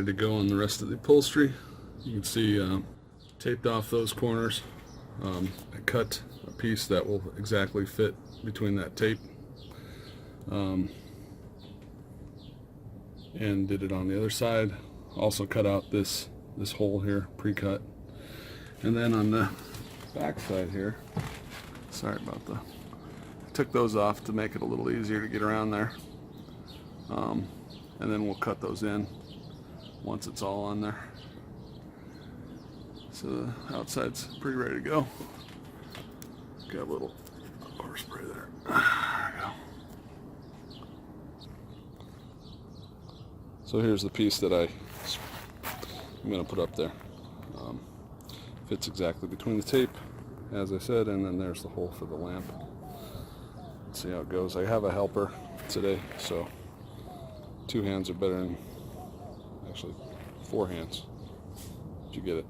ready to go on the rest of the upholstery. You can see taped off those corners. I cut a piece that will exactly fit between that tape, and did it on the other side. Also cut out this hole here, pre-cut. And then on the back side here, sorry about I took those off to make it a little easier to get around there. And then we'll cut those in once it's all on there. So the outside's pretty ready to go. Got a little overspray there. There we go. So here's the piece that I'm going to put up there. Fits exactly between the tape, as I said, and then there's the hole for the lamp. Let's see how it goes. I have a helper today, so 2 hands are better than, actually 4 hands. Did you get it?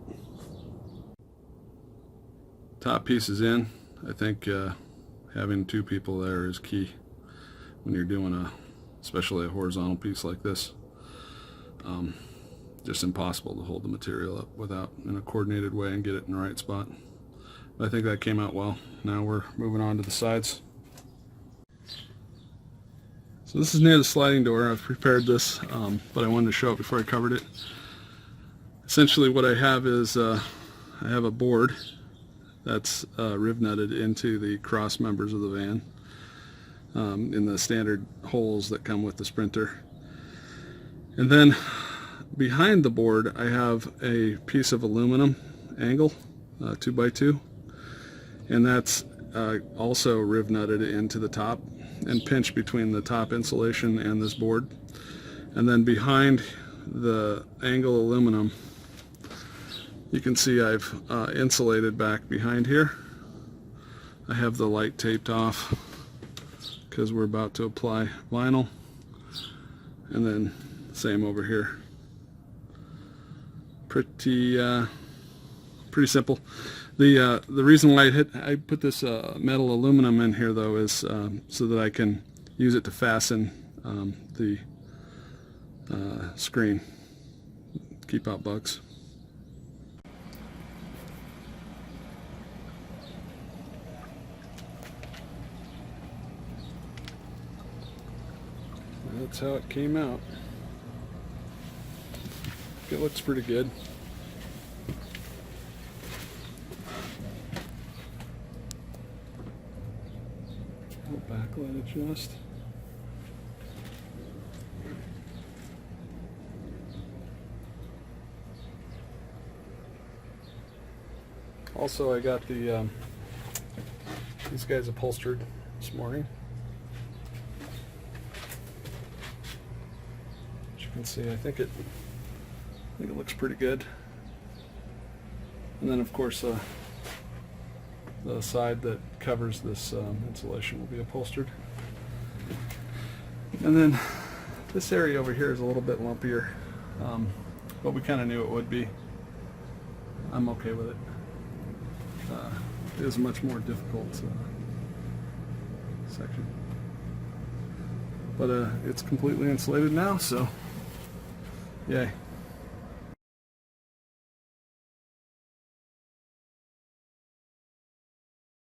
Top piece is in. I think having 2 people there is key when you're doing especially a horizontal piece like this. Just impossible to hold the material up without in a coordinated way and get it in the right spot. But I think that came out well. Now we're moving on to the sides. So this is near the sliding door. I've prepared this, but I wanted to show it before I covered it. Essentially what I have is I have a board that's riv nutted into the cross members of the van in the standard holes that come with the Sprinter. And then behind the board I have a piece of aluminum angle, 2x2, and that's also riv nutted into the top and pinched between the top insulation and this board. And then behind the angle aluminum, you can see I've insulated back behind here. I have the light taped off because we're about to apply vinyl, and then same over here. Pretty simple. The reason why I put this metal aluminum in here though is so that I can use it to fasten the screen, keep out bugs. That's how it came out. It looks pretty good. Backlight adjust. Also, I got these guys upholstered this morning. As you can see, I think it looks pretty good. And then, of course, the side that covers this insulation will be upholstered. And then this area over here is a little bit lumpier, but we kind of knew it would be. I'm okay with it. It is a much more difficult section. But it's completely insulated now, so yay.